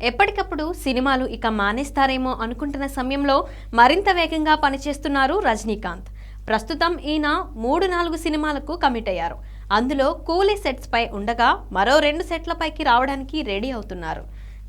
ఎప్పటికప్పుడు సినిమాలు ఇక మానేస్తారేమో అనుకుంటున్న సమయంలో మరింత వేగంగా పనిచేస్తున్నారు రజనీకాంత్. ప్రస్తుతం ఈయన 3-4 సినిమాలకు కమిట్ అయ్యారు. అందులో కూలీ సెట్స్ పై ఉండగా మరో 2 సెట్లపైకి రావడానికి రెడీ అవుతున్నారు.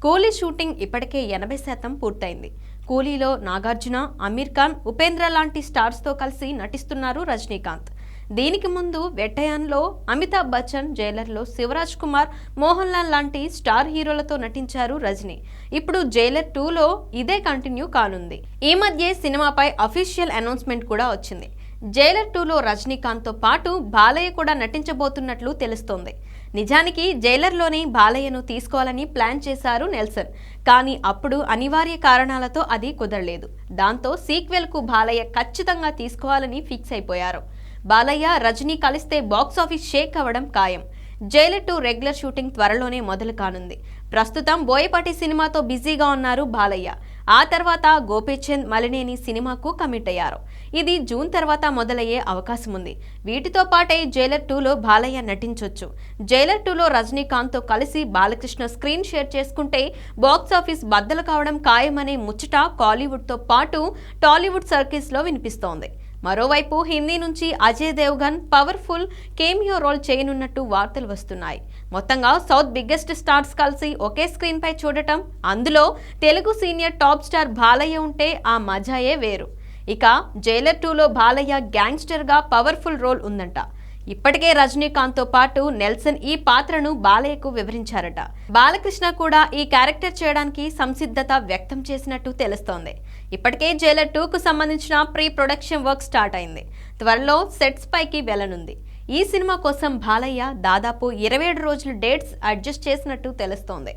కూలీ షూటింగ్ ఇప్పటికే 80% పూర్తయింది. కూలీలో నాగార్జున, అమీర్ ఖాన్, ఉపేంద్ర లాంటి స్టార్స్తో కలిసి నటిస్తున్నారు రజనీకాంత్. దీనికి ముందు వెట్టయాన్లో అమితాబ్ బచ్చన్, జైలర్లో శివరాజ్ కుమార్, మోహన్ లాల్ లాంటి స్టార్ హీరోలతో నటించారు రజనీ. ఇప్పుడు జైలర్ 2లో ఇదే కంటిన్యూ కానుంది. ఈ మధ్య సినిమాపై అఫీషియల్ అనౌన్స్మెంట్ కూడా వచ్చింది. జైలర్ 2లో రజనీకాంత్తో పాటు బాలయ్య కూడా నటించబోతున్నట్లు తెలుస్తోంది. నిజానికి జైలర్లోనే బాలయ్యను తీసుకోవాలని ప్లాన్ చేశారు నెల్సన్. కానీ అప్పుడు అనివార్య కారణాలతో అది కుదరలేదు. దాంతో సీక్వెల్కు బాలయ్య ఖచ్చితంగా తీసుకోవాలని ఫిక్స్ అయిపోయారు. బాలయ్య, రజనీ కలిస్తే బాక్సాఫీస్ షేక్ అవ్వడం ఖాయం. జైలర్ 2 రెగ్యులర్ షూటింగ్ త్వరలోనే మొదలు కానుంది. ప్రస్తుతం బోయపాటి సినిమాతో బిజీగా ఉన్నారు బాలయ్య. ఆ తర్వాత గోపీచంద్, మలినేని సినిమాకు కమిట్ అయ్యారు. ఇది జూన్ తర్వాత మొదలయ్యే అవకాశం ఉంది. వీటితో పాటే జైలర్ 2లో బాలయ్య నటించొచ్చు. జైలర్ 2లో రజనీకాంత్తో కలిసి బాలకృష్ణ స్క్రీన్ షేర్ చేసుకుంటే బాక్సాఫీస్ బద్దలు కావడం ఖాయమనే ముచ్చట కాలీవుడ్తో పాటు టాలీవుడ్ సర్కిల్స్లో వినిపిస్తోంది. మరోవైపు హిందీ నుంచి Ajay Devgn powerful cameo role చేయనున్నట్టు వార్తలు వస్తున్నాయి. మొత్తంగా సౌత్ బిగ్గెస్ట్ స్టార్స్ కలిసి ఒకే స్క్రీన్ పై చూడటం, అందులో Telugu senior top star Balayya ఉంటే ఆ మజాయే వేరు. ఇక జైలర్ 2లో బాలయ్య గ్యాంగ్స్టర్ గా పవర్ఫుల్ రోల్ ఉందంట. ఇప్పటికే రజనీకాంత్తో పాటు నెల్సన్ ఈ పాత్రను బాలయ్యకు వివరించారట. బాలకృష్ణ కూడా ఈ క్యారెక్టర్ చేయడానికి సంసిద్ధత వ్యక్తం చేసినట్టు తెలుస్తోంది. ఇప్పటికే జైలర్ 2కు సంబంధించిన ప్రీ ప్రొడక్షన్ వర్క్ స్టార్ట్ అయింది. త్వరలో సెట్స్ పైకి వెళ్లనుంది. ఈ సినిమా కోసం బాలయ్య దాదాపు 27 రోజులు డేట్స్ అడ్జస్ట్ చేసినట్టు తెలుస్తోంది.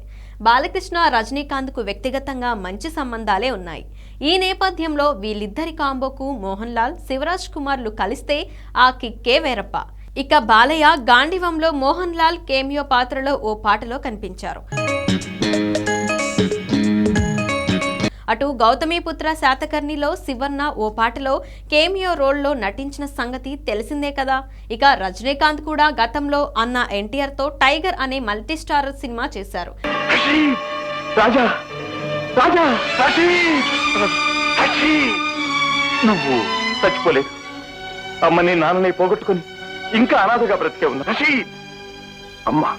బాలకృష్ణ, రజనీకాంత్కు వ్యక్తిగతంగా మంచి సంబంధాలే ఉన్నాయి. ఈ నేపథ్యంలో వీళ్ళిద్దరి కాంబోకు మోహన్ లాల్, శివరాజ్ కుమార్లు కలిస్తే ఆ కిక్కే వేరప్ప. ఇక బాలయ్య గాంధీవంలో మోహన్ లాల్ కేమియో పాత్రలో ఓ పాటలో కనిపించారు. అటు గౌతమిపుత్ర శాతకర్ణిలో శివన్న ఓ పాటలో కేమియో రోల్లో నటించిన సంగతి తెలిసిందే కదా. ఇక రజనీకాంత్ కూడా గతంలో అన్న ఎన్టీఆర్తో టైగర్ అనే మల్టీ స్టారర్ సినిమా చేశారు. నువ్వు చచ్చిపోలేదు, అమ్మని నాన్నని పోగొట్టుకుని ఇంకా అనాథగా బ్రతికే ఉన్నా. రషీద్, అమ్మా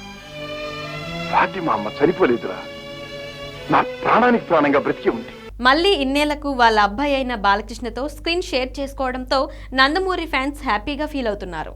ఫాతిమా అమ్మ చనిపోలేదురా, నా ప్రాణానికి ప్రాణంగా బ్రతికి ఉంది. మళ్ళీ ఇన్నేళ్లకు వాళ్ళ అబ్బాయి అయిన బాలకృష్ణతో స్క్రీన్ షేర్ చేసుకోవడంతో నందమూరి ఫ్యాన్స్ హ్యాపీగా ఫీల్ అవుతున్నారు.